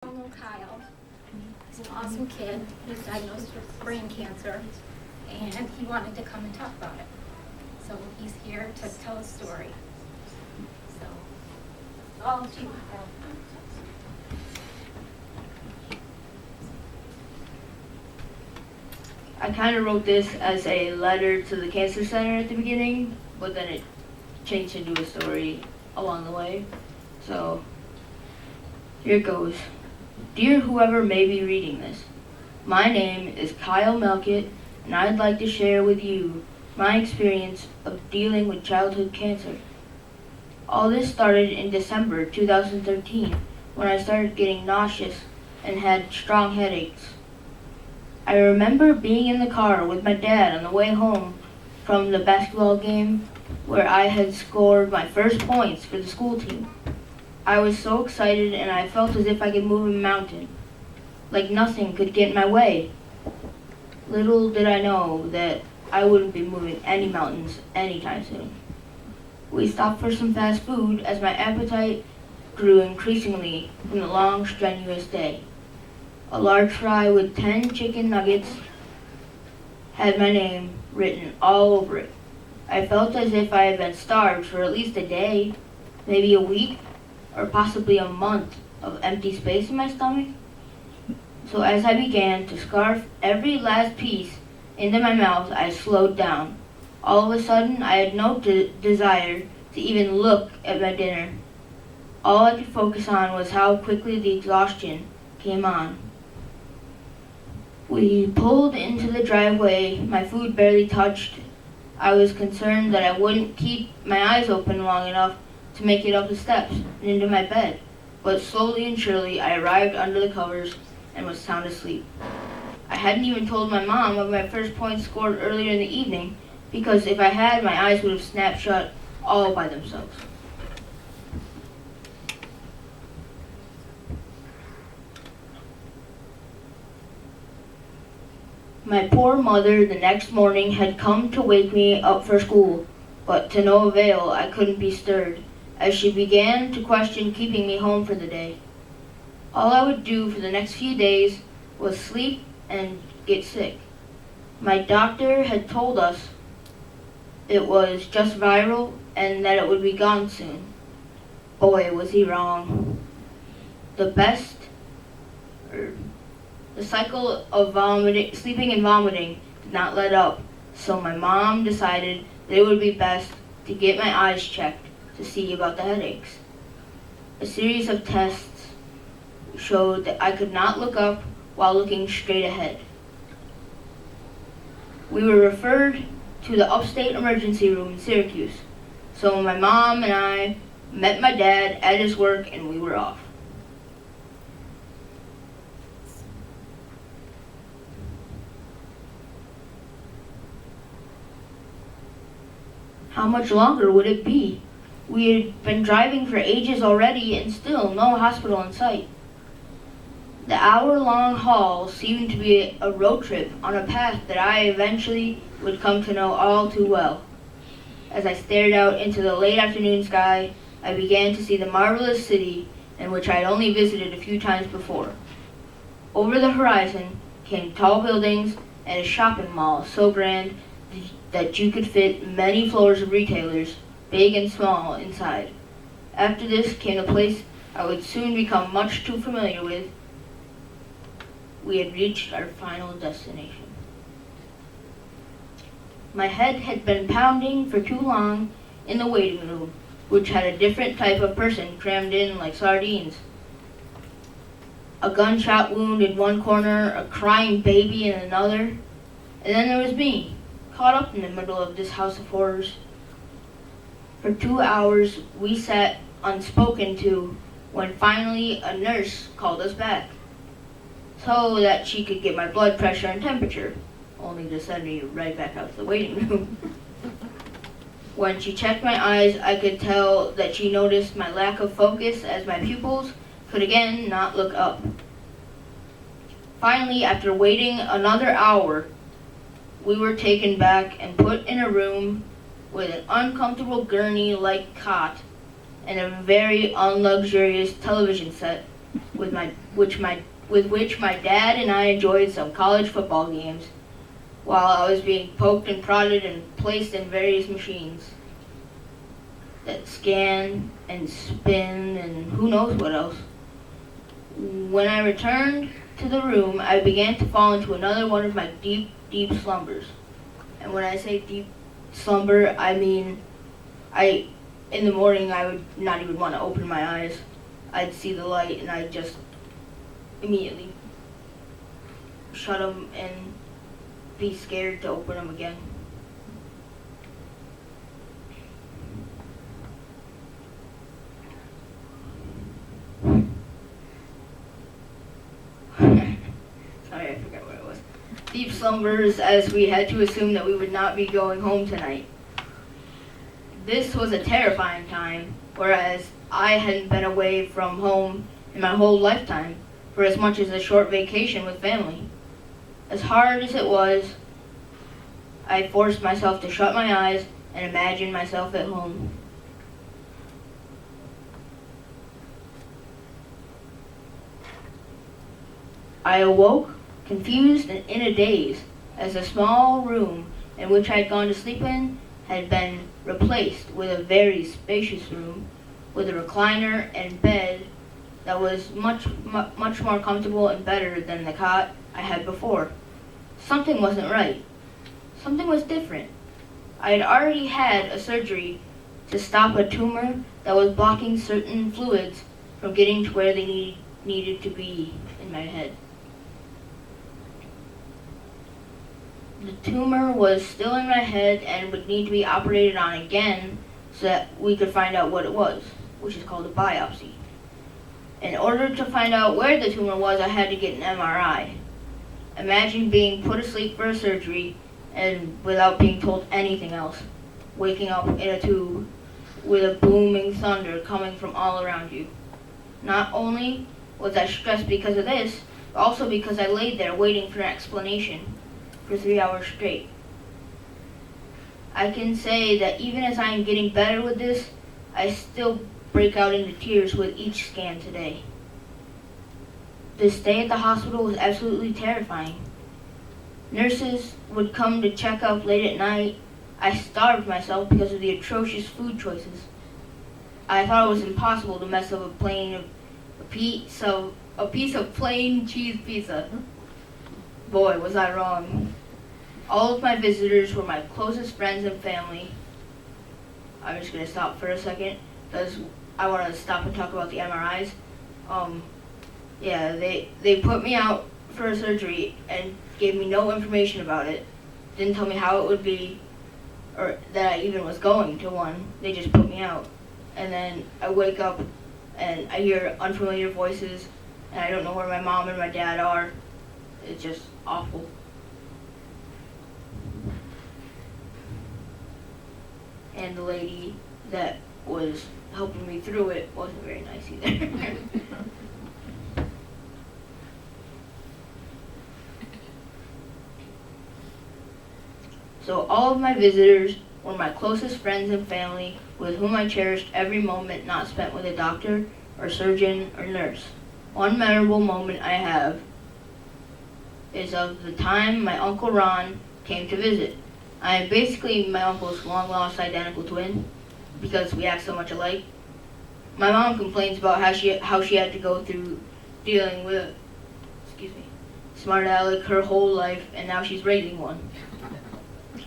know Kyle. He's an awesome kid. He was diagnosed with brain cancer, and he wanted to come and talk about it. So he's here to tell his story. So, all to you, Kyle. I kind of wrote this as a letter to the cancer center at the beginning, but then it changed into a story along the way. So, here it goes. Dear whoever may be reading this, my name is Kyle Malcott, and I'd like to share with you my experience of dealing with childhood cancer. All this started in December 2013 when I started getting nauseous and had strong headaches. I remember being in the car with my dad on the way home from the basketball game where I had scored my first points for the school team. I was so excited and I felt as if I could move a mountain, like nothing could get in my way. Little did I know that I wouldn't be moving any mountains anytime soon. We stopped for some fast food as my appetite grew increasingly from the long, strenuous day. A large fry with 10 chicken nuggets had my name written all over it. I felt as if I had been starved for at least a day, maybe a week, or possibly a month of empty space in my stomach. So as I began to scarf every last piece into my mouth, I slowed down. All of a sudden, I had no desire to even look at my dinner. All I could focus on was how quickly the exhaustion came on. We pulled into the driveway, my food barely touched. I was concerned that I wouldn't keep my eyes open long enough to make it up the steps and into my bed. But slowly and surely, I arrived under the covers and was sound asleep. I hadn't even told my mom of my first points scored earlier in the evening, because if I had, my eyes would have snapped shut all by themselves. My poor mother the next morning had come to wake me up for school, but to no avail. I couldn't be stirred, as she began to question keeping me home for the day. All I would do for the next few days was sleep and get sick. My doctor had told us it was just viral and that it would be gone soon. Boy, was he wrong. The cycle of sleeping and vomiting did not let up, so my mom decided that it would be best to get my eyes checked to see about the headaches. A series of tests showed that I could not look up while looking straight ahead. We were referred to the upstate emergency room in Syracuse, so my mom and I met my dad at his work and we were off. How much longer would it be? We had been driving for ages already and still no hospital in sight. The hour-long haul seemed to be a road trip on a path that I eventually would come to know all too well. As I stared out into the late afternoon sky, I began to see the marvelous city in which I had only visited a few times before. Over the horizon came tall buildings and a shopping mall so grand that you could fit many floors of retailers, big and small, inside. After this came a place I would soon become much too familiar with. We had reached our final destination. My head had been pounding for too long in the waiting room, which had a different type of person crammed in like sardines. A gunshot wound in one corner, a crying baby in another, and then there was me, caught up in the middle of this house of horrors. For 2 hours, we sat unspoken to when finally a nurse called us back so that she could get my blood pressure and temperature, only to send me right back out to the waiting room. When she checked my eyes, I could tell that she noticed my lack of focus as my pupils could again not look up. Finally, after waiting another hour, we were taken back and put in a room with an uncomfortable gurney-like cot and a very unluxurious television set with which my dad and I enjoyed some college football games, while I was being poked and prodded and placed in various machines that scan and spin and who knows what else. When I returned to the room, I began to fall into another one of my deep, deep slumbers. And when I say deep slumber, I mean in the morning I would not even want to open my eyes. I'd see the light and I'd just immediately shut them and be scared to open them again. Sorry, I forgot what it was. Deep slumbers, as we had to assume that we would not be going home tonight. This was a terrifying time, whereas I hadn't been away from home in my whole lifetime for as much as a short vacation with family. As hard as it was, I forced myself to shut my eyes and imagine myself at home. I awoke, confused and in a daze, as the small room in which I had gone to sleep in had been replaced with a very spacious room with a recliner and bed that was much more comfortable and better than the cot I had before. Something wasn't right. Something was different. I had already had a surgery to stop a tumor that was blocking certain fluids from getting to where they needed to be in my head. The tumor was still in my head and would need to be operated on again so that we could find out what it was, which is called a biopsy. In order to find out where the tumor was, I had to get an MRI. Imagine being put asleep for a surgery and without being told anything else, waking up in a tube with a booming thunder coming from all around you. Not only was I stressed because of this, but also because I laid there waiting for an explanation for 3 hours straight. I can say that even as I am getting better with this, I still break out into tears with each scan today. The stay at the hospital was absolutely terrifying. Nurses would come to check up late at night. I starved myself because of the atrocious food choices. I thought it was impossible to mess up a piece of plain cheese pizza. Boy, was I wrong. All of my visitors were my closest friends and family. I'm just going to stop for a second because I want to stop and talk about the MRIs. They put me out for a surgery and gave me no information about it. Didn't tell me how it would be or that I even was going to one. They just put me out. And then I wake up and I hear unfamiliar voices and I don't know where my mom and my dad are. It's just awful. And the lady that was helping me through it wasn't very nice either. So all of my visitors were my closest friends and family with whom I cherished every moment not spent with a doctor or surgeon or nurse. One memorable moment I have is of the time my Uncle Ron came to visit. I am basically my uncle's long-lost identical twin because we act so much alike. My mom complains about how she had to go through dealing with smart aleck her whole life, and now she's raising one.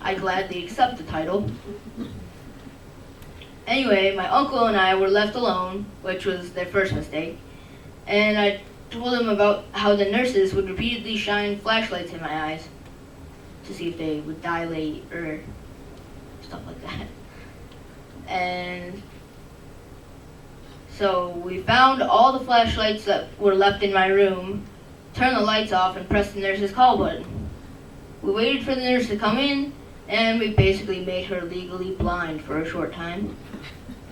I gladly accept the title. Anyway, my uncle and I were left alone, which was their first mistake, and I told him about how the nurses would repeatedly shine flashlights in my eyes to see if they would dilate or stuff like that. And so we found all the flashlights that were left in my room, turned the lights off, and pressed the nurse's call button. We waited for the nurse to come in, and we basically made her legally blind for a short time.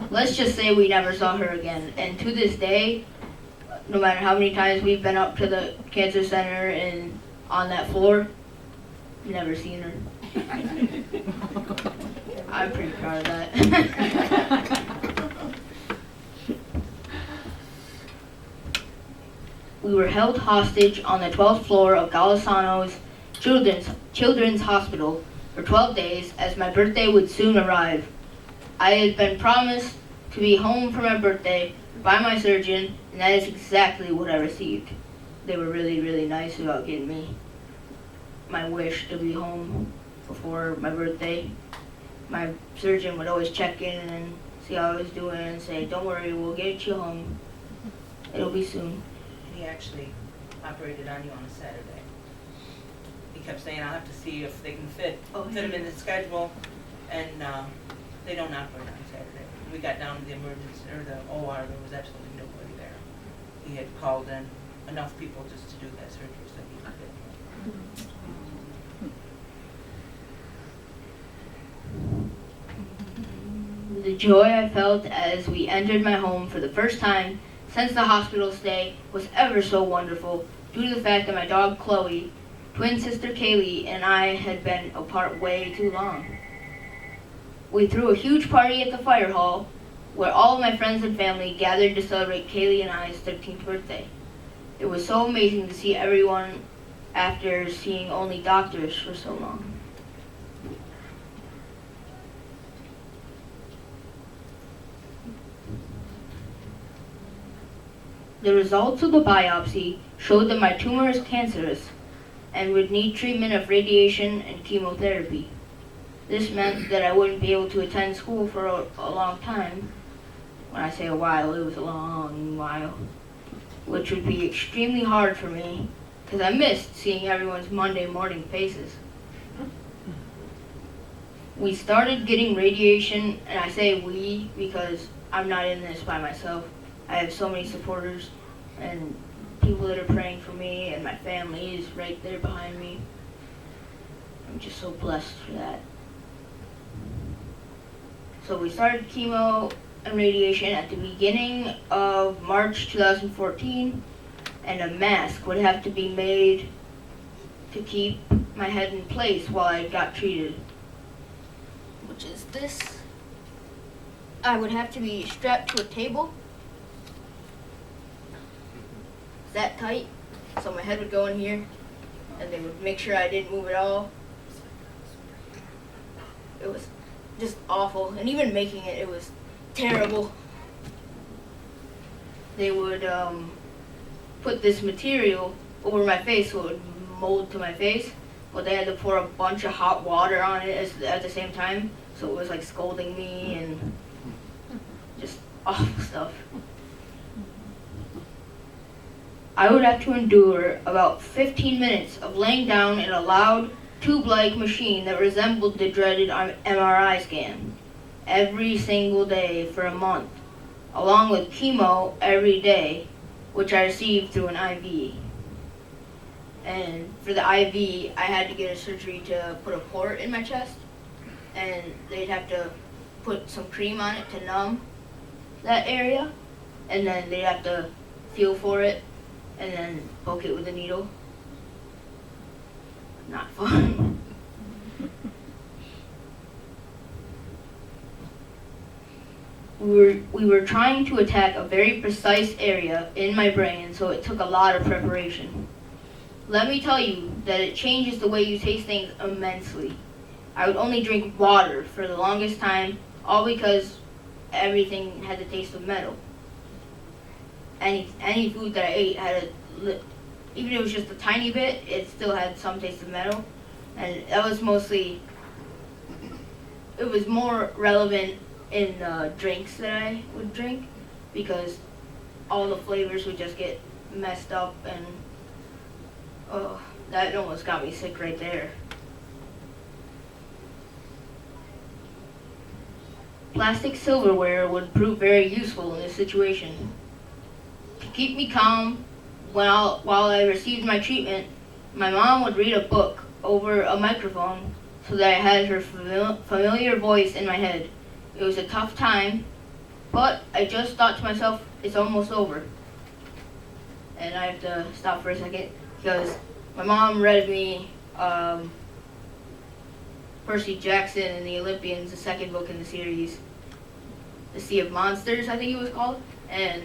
Let's just say we never saw her again. And to this day, no matter how many times we've been up to the cancer center and on that floor, never seen her. I'm pretty proud of that. we were held hostage on the 12th floor of Golisano's Children's Hospital for 12 days, as my birthday would soon arrive. I had been promised to be home for my birthday by my surgeon, and that is exactly what I received. They were really, really nice about getting me my wish to be home before my birthday. My surgeon would always check in and see how I was doing and say, "Don't worry, we'll get you home. It'll be soon." He actually operated on you on a Saturday. He kept saying, "I'll have to see if they can fit him in the schedule," and they don't operate on Saturday. We got down to the emergency, or the OR, there was absolutely nobody there. He had called in enough people just to do that surgery so he could fit. The joy I felt as we entered my home for the first time since the hospital stay was ever so wonderful, due to the fact that my dog Chloe, twin sister Kaylee, and I had been apart way too long. We threw a huge party at the fire hall, where all of my friends and family gathered to celebrate Kaylee and I's 13th birthday. It was so amazing to see everyone after seeing only doctors for so long. The results of the biopsy showed that my tumor is cancerous and would need treatment of radiation and chemotherapy. This meant that I wouldn't be able to attend school for a long time. When I say a while, it was a long while, which would be extremely hard for me because I missed seeing everyone's Monday morning faces. We started getting radiation, and I say we because I'm not in this by myself. I have so many supporters and people that are praying for me, and my family is right there behind me. I'm just so blessed for that. So we started chemo and radiation at the beginning of March 2014, and a mask would have to be made to keep my head in place while I got treated, which is this. I would have to be strapped to a table that tight, so my head would go in here, and they would make sure I didn't move at all. It was just awful, and even making it was terrible. They would put this material over my face so it would mold to my face, but they had to pour a bunch of hot water on it at the same time, so it was like scalding me and just awful stuff. I would have to endure about 15 minutes of laying down in a loud, tube-like machine that resembled the dreaded MRI scan every single day for a month, along with chemo every day, which I received through an IV. And for the IV, I had to get a surgery to put a port in my chest, and they'd have to put some cream on it to numb that area, and then they'd have to feel for it and then poke it with a needle. Not fun. We were trying to attack a very precise area in my brain, so it took a lot of preparation. Let me tell you that it changes the way you taste things immensely. I would only drink water for the longest time, all because everything had the taste of metal. Any food that I ate had even if it was just a tiny bit, it still had some taste of metal. And that was it was more relevant in drinks that I would drink, because all the flavors would just get messed up, and that almost got me sick right there. Plastic silverware would prove very useful in this situation. To keep me calm while I received my treatment, my mom would read a book over a microphone so that I had her familiar voice in my head. It was a tough time, but I just thought to myself, it's almost over. And I have to stop for a second because my mom read me Percy Jackson and the Olympians, the second book in the series, The Sea of Monsters, I think it was called, and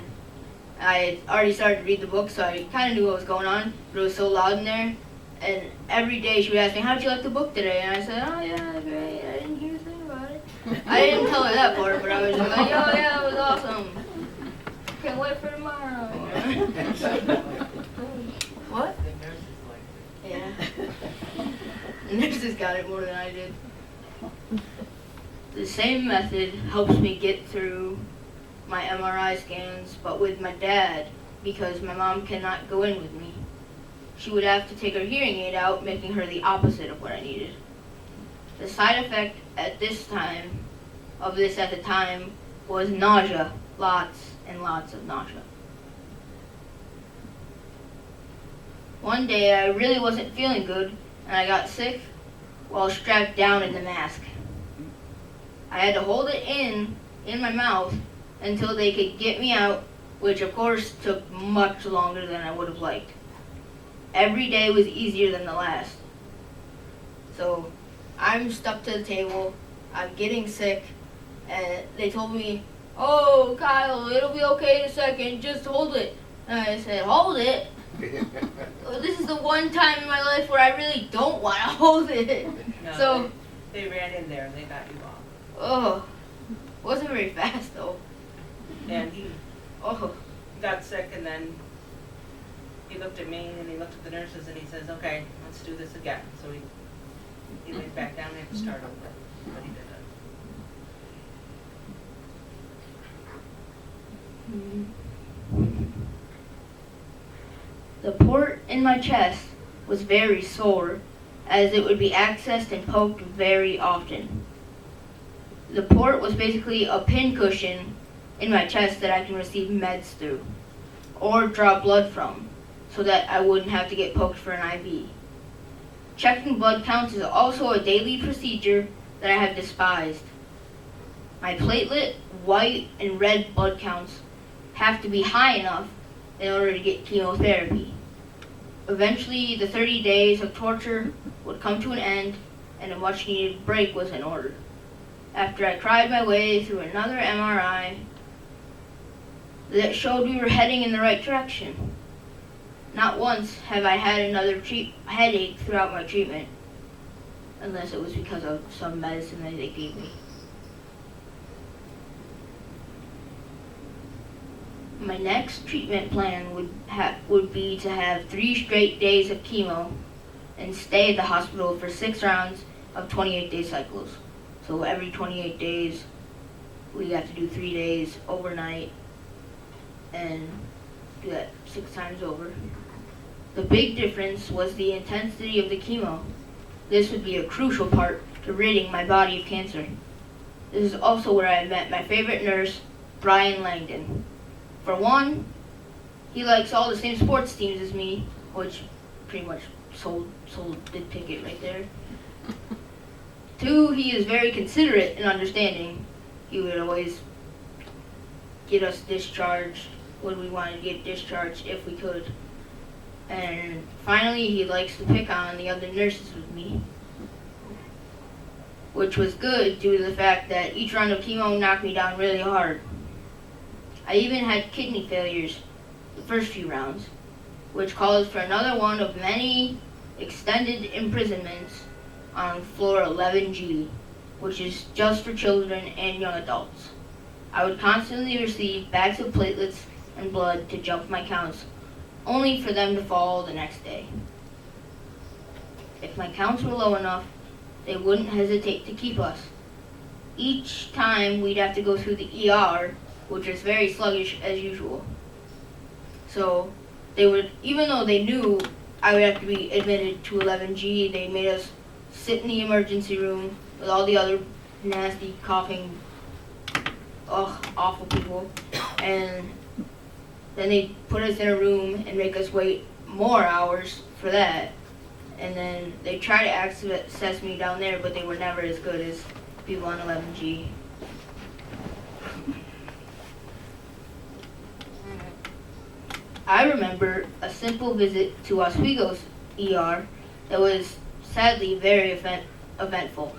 I had already started to read the book, so I kind of knew what was going on, but it was so loud in there. And every day she would ask me, how'd you like the book today? And I said, oh yeah, great, I didn't hear a thing about it. I didn't tell her that part, but I was just like, oh yeah, that was awesome. Can't wait for tomorrow. What? Yeah. The nurses got it more than I did. The same method helps me get through my MRI scans, but with my dad, because my mom cannot go in with me. She would have to take her hearing aid out, making her the opposite of what I needed. The side effect at the time was nausea, lots and lots of nausea. One day I really wasn't feeling good and I got sick while strapped down in the mask. I had to hold it in my mouth until they could get me out, which of course took much longer than I would have liked. Every day was easier than the last. So I'm stuck to the table, I'm getting sick, and they told me, oh Kyle, it'll be okay in a second, just hold it. And I said, hold it? This is the one time in my life where I really don't want to hold it. No, So, they ran in there and they got you off. oh, wasn't very fast though. And he Oh, got sick and then he looked at me and he looked at the nurses and he says, okay, let's do this again. So he went back down and had to start over. But he did it. the port in my chest was very sore, as it would be accessed and poked very often. The port was basically a pin cushion in my chest that I can receive meds through, or draw blood from, so that I wouldn't have to get poked for an IV. Checking blood counts is also a daily procedure that I have despised. My platelet, white, and red blood counts have to be high enough in order to get chemotherapy. Eventually, the 30 days of torture would come to an end, and a much-needed break was in order. After I cried my way through another MRI that showed we were heading in the right direction. Not once have I had another headache throughout my treatment, unless it was because of some medicine that they gave me. My next treatment plan would be to have 3 straight days of chemo and stay at the hospital for 6 rounds of 28-day cycles. So every 28 days, we have to do 3 days overnight and do that 6 times over. The big difference was the intensity of the chemo. This would be a crucial part to ridding my body of cancer. This is also where I met my favorite nurse, Brian Langdon. For one, he likes all the same sports teams as me, which pretty much sold the ticket right there. 2, he is very considerate and understanding. He would always get us discharged when we wanted to get discharged if we could. And finally, he likes to pick on the other nurses with me, which was good due to the fact that each round of chemo knocked me down really hard. I even had kidney failures the first few rounds, which caused for another one of many extended imprisonments on floor 11G, which is just for children and young adults. I would constantly receive bags of platelets and blood to jump my counts, only for them to fall the next day. If my counts were low enough, they wouldn't hesitate to keep us. Each time we'd have to go through the ER, which is very sluggish as usual. So they would, even though they knew I would have to be admitted to 11G, they made us sit in the emergency room with all the other nasty, coughing, awful people. And then they put us in a room and make us wait more hours for that. And then they try to access me down there, but they were never as good as people on 11G. I remember a simple visit to Oswego's ER that was sadly very eventful.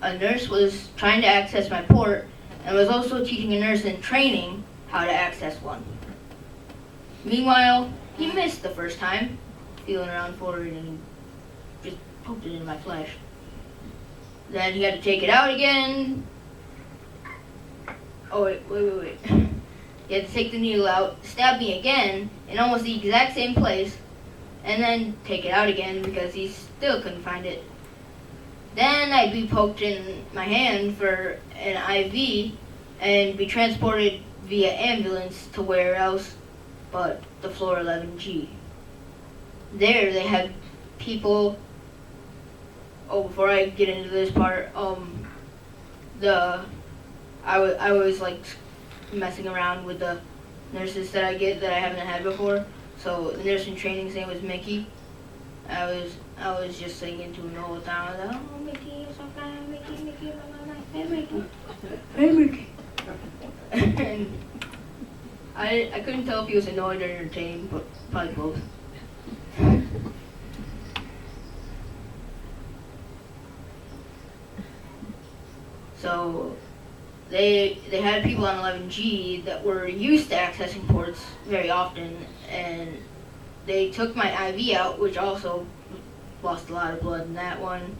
A nurse was trying to access my port and was also teaching a nurse in training how to access one. Meanwhile, he missed the first time, feeling around for it and just poked it in my flesh. Then he had to take it out again. Oh, wait. He had to take the needle out, stab me again in almost the exact same place, and then take it out again because he still couldn't find it. Then I'd be poked in my hand for an IV and be transported via ambulance to where else but the floor 11G. There they had people. Oh, before I get into this part, I was like messing around with the nurses that I haven't had before. So the nursing training's name was Mickey. I was just singing to him all the time. I was like, oh, Mickey, you're so fine, Mickey, hey, Mickey, hey, Mickey. And I couldn't tell if he was annoyed or entertained, but probably both. So they had people on 11G that were used to accessing ports very often, and they took my IV out, which also lost a lot of blood in that one.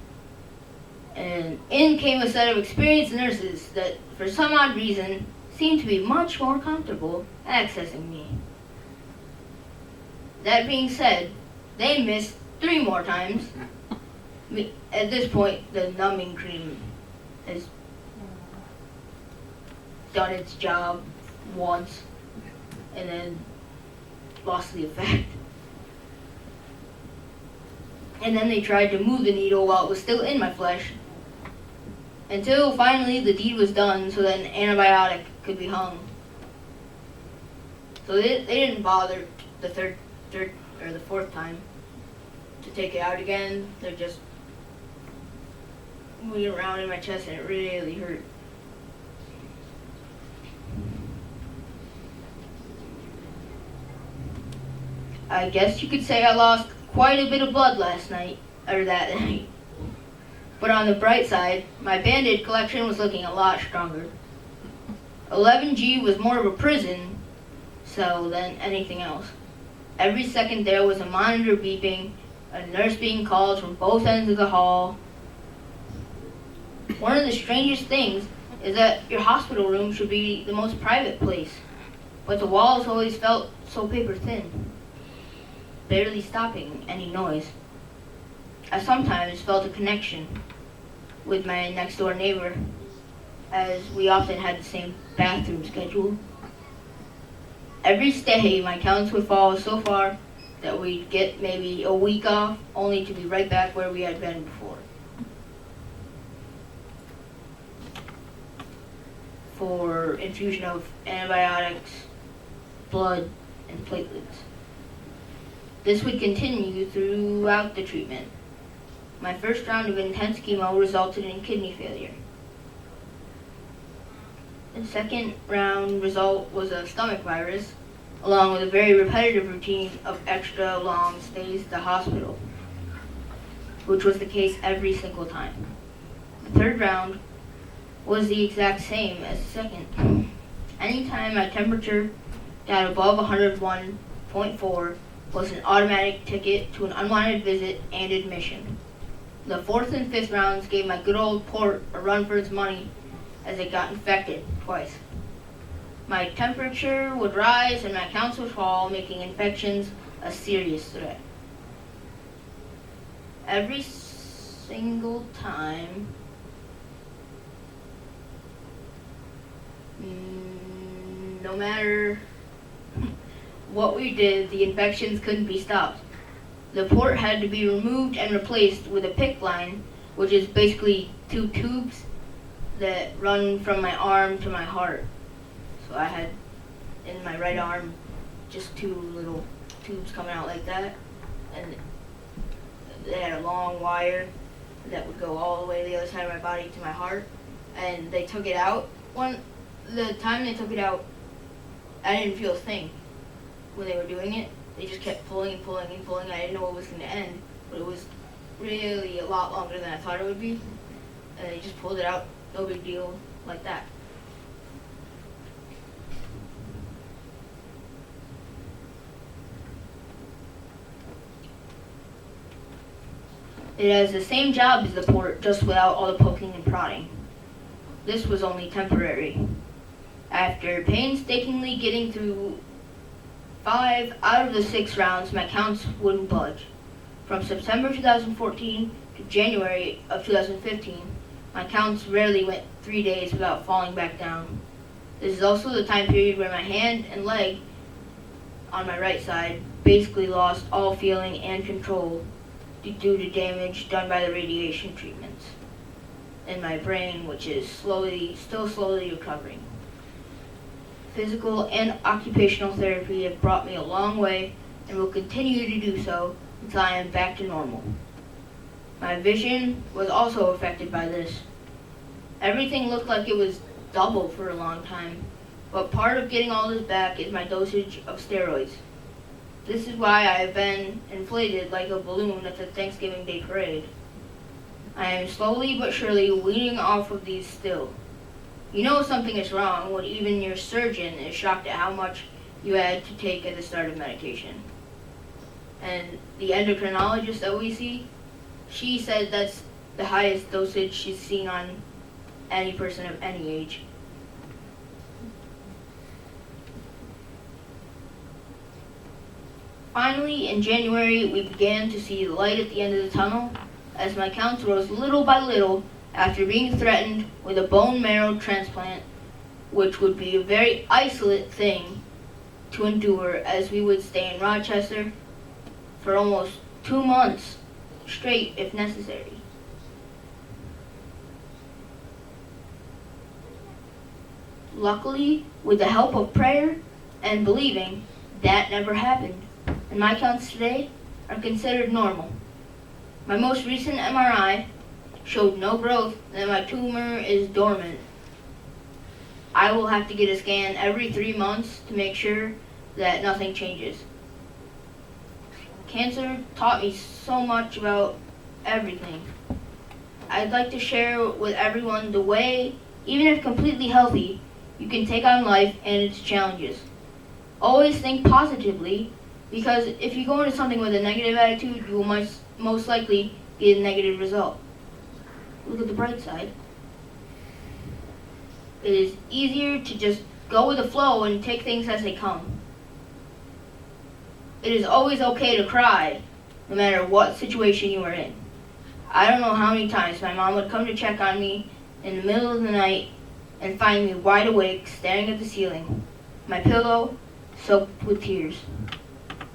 And in came a set of experienced nurses that, for some odd reason, seemed to be much more comfortable accessing me. That being said, they missed 3 more times. At this point, the numbing cream has done its job once and then lost the effect. And then they tried to move the needle while it was still in my flesh, until finally the deed was done so that an antibiotic could be hung. So they didn't bother the third or the 4th time to take it out again. They're just moving around in my chest, and it really hurt. I guess you could say I lost quite a bit of blood that night. But on the bright side, my Band-Aid collection was looking a lot stronger. 11G was more of a prison cell than anything else. Every second there was a monitor beeping, a nurse being called from both ends of the hall. One of the strangest things is that your hospital room should be the most private place, but the walls always felt so paper thin, barely stopping any noise. I sometimes felt a connection with my next door neighbor, as we often had the same bathroom schedule. Every stay, my counts would fall so far that we'd get maybe a week off, only to be right back where we had been before. For infusion of antibiotics, blood, and platelets. This would continue throughout the treatment. My first round of intense chemo resulted in kidney failure. The second round result was a stomach virus, along with a very repetitive routine of extra long stays at the hospital, which was the case every single time. The third round was the exact same as the second. Anytime my temperature got above 101.4 was an automatic ticket to an unwanted visit and admission. The 4th and 5th rounds gave my good old port a run for its money, as it got infected twice. My temperature would rise and my counts would fall, making infections a serious threat. Every single time, no matter what we did, the infections couldn't be stopped. The port had to be removed and replaced with a PICC line, which is basically 2 tubes that run from my arm to my heart. So I had in my right arm just 2 little tubes coming out like that, and they had a long wire that would go all the way to the other side of my body to my heart. And they took it out. The time they took it out, I didn't feel a thing when they were doing it. They just kept pulling and pulling and pulling. I didn't know it was going to end, but it was really a lot longer than I thought it would be. And they just pulled it out, no big deal, like that. It has the same job as the port, just without all the poking and prodding. This was only temporary. After painstakingly getting through 5 out of the 6 rounds, my counts wouldn't budge. From September 2014 to January of 2015, my counts rarely went 3 days without falling back down. This is also the time period where my hand and leg on my right side basically lost all feeling and control due to damage done by the radiation treatments in my brain, which is still slowly recovering. Physical and occupational therapy have brought me a long way and will continue to do so until I am back to normal. My vision was also affected by this. Everything looked like it was double for a long time, but part of getting all this back is my dosage of steroids. This is why I have been inflated like a balloon at the Thanksgiving Day parade. I am slowly but surely weaning off of these still. You know something is wrong when even your surgeon is shocked at how much you had to take at the start of medication. And the endocrinologist that we see, she said that's the highest dosage she's seen on any person of any age. Finally, in January, we began to see the light at the end of the tunnel as my counts rose little by little after being threatened with a bone marrow transplant, which would be a very isolate thing to endure, as we would stay in Rochester for almost 2 months straight if necessary. Luckily, with the help of prayer and believing, that never happened, and my counts today are considered normal. My most recent MRI showed no growth and my tumor is dormant. I will have to get a scan every 3 months to make sure that nothing changes. Cancer taught me so much about everything. I'd like to share with everyone the way, even if completely healthy, you can take on life and its challenges. Always think positively, because if you go into something with a negative attitude, you will most likely get a negative result. Look at the bright side. It is easier to just go with the flow and take things as they come. It is always okay to cry, no matter what situation you are in. I don't know how many times my mom would come to check on me in the middle of the night and find me wide awake, staring at the ceiling, my pillow soaked with tears,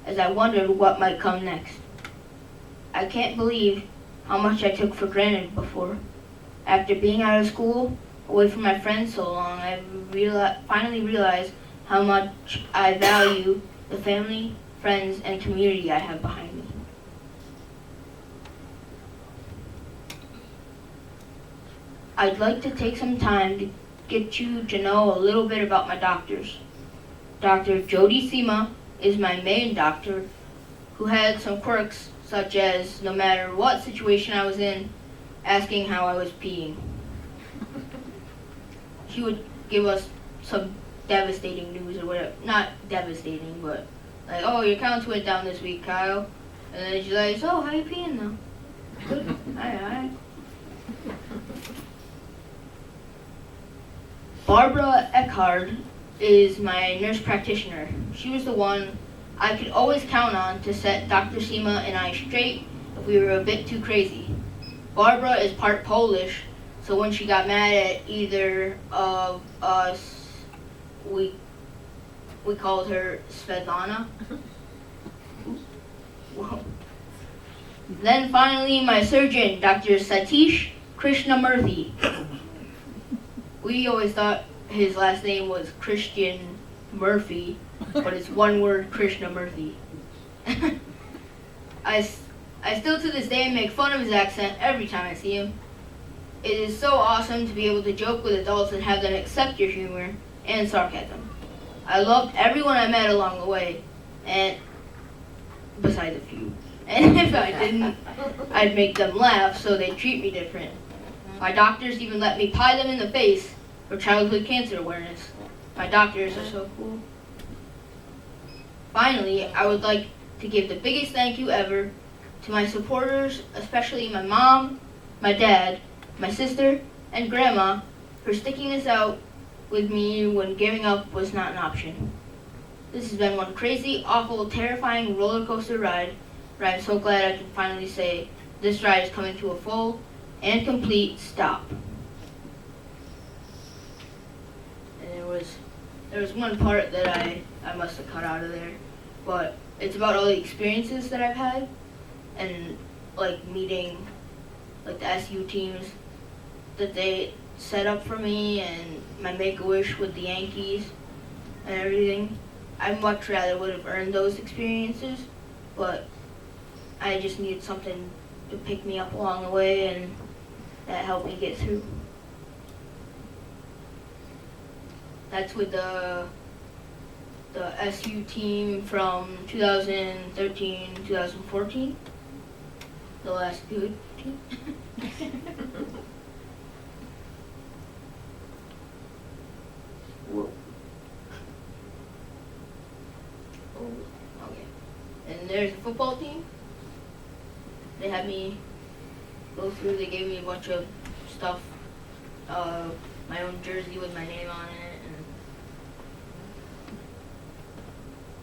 as I wondered what might come next. I can't believe how much I took for granted before. After being out of school, away from my friends so long, I finally realized how much I value the family, friends, and community I have behind me. I'd like to take some time to get you to know a little bit about my doctors. Dr. Jody Sema is my main doctor, who had some quirks, such as no matter what situation I was in, asking how I was peeing. She would give us some devastating news or whatever. Not devastating, but like, oh, your counts went down this week, Kyle. And then she's like, so, how you peeing now? Good. Aye. Barbara Eckhard is my nurse practitioner. She was the one I could always count on to set Dr. Sema and I straight if we were a bit too crazy. Barbara is part Polish, so when she got mad at either of us, we called her Svetlana. Whoa. Then finally, my surgeon, Dr. Satish Krishnamurthy. We always thought his last name was Christian Murphy, but it's one word, Krishnamurthy. I still to this day make fun of his accent every time I see him. It is so awesome to be able to joke with adults and have them accept your humor and sarcasm. I loved everyone I met along the way, and besides a few. And if I didn't, I'd make them laugh so they treat me different. My doctors even let me pie them in the face for childhood cancer awareness. My doctors are so cool. Finally, I would like to give the biggest thank you ever to my supporters, especially my mom, my dad, my sister, and grandma, for sticking this out with me when giving up was not an option. This has been one crazy, awful, terrifying roller coaster ride, but I'm so glad I can finally say this ride is coming to a full and complete stop. And there was one part that I must have cut out of there, but it's about all the experiences that I've had, and like meeting like the SU teams that they set up for me, and my Make-A-Wish with the Yankees and everything. I much rather would have earned those experiences, but I just needed something to pick me up along the way, and that helped me get through. That's with the SU team from 2013, 2014, the last good team. Whoa. Oh, okay. And there's a football team. They had me go through. They gave me a bunch of stuff. My own jersey with my name on it,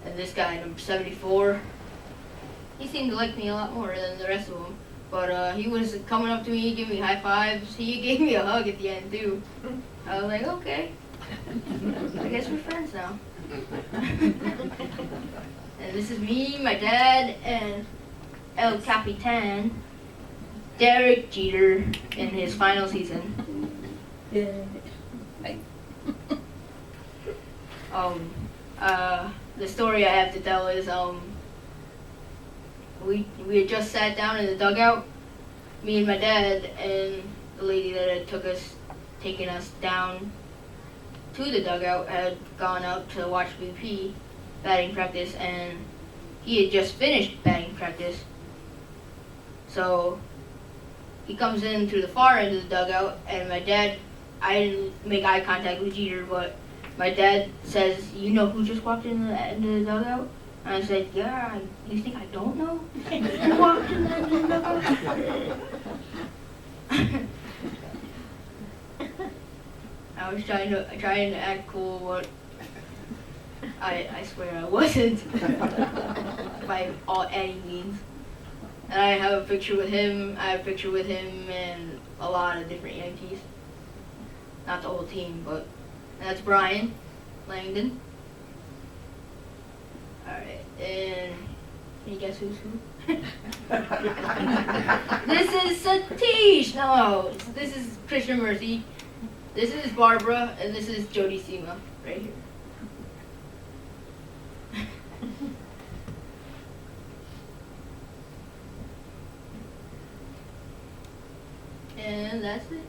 and this guy, number 74. He seemed to like me a lot more than the rest of them. But he was coming up to me, giving me high fives. He gave me a hug at the end too. I was like, okay, I guess we're friends now. And this is me, my dad, and El Capitan, Derek Jeter, in his final season. The story I have to tell is we had just sat down in the dugout, me and my dad, and the lady that had taken us down to the dugout had gone up to watch BP batting practice, and he had just finished batting practice. So he comes in through the far end of the dugout, and my dad, I didn't make eye contact with Jeter, but my dad says, "You know who just walked in the end of the dugout?" And I said, "Yeah, you think I don't know? Who walked in the end of the dugout?" I was trying to act cool, but I swear I wasn't by any means. And I have a picture with him. I have a picture with him and a lot of different Yankees. Not the whole team, but and that's Brian Langdon. Alright, and can you guess who's who? This is Satish! No, this is Christian Murphy. This is Barbara, and this is Jody Sema, right here. And that's it.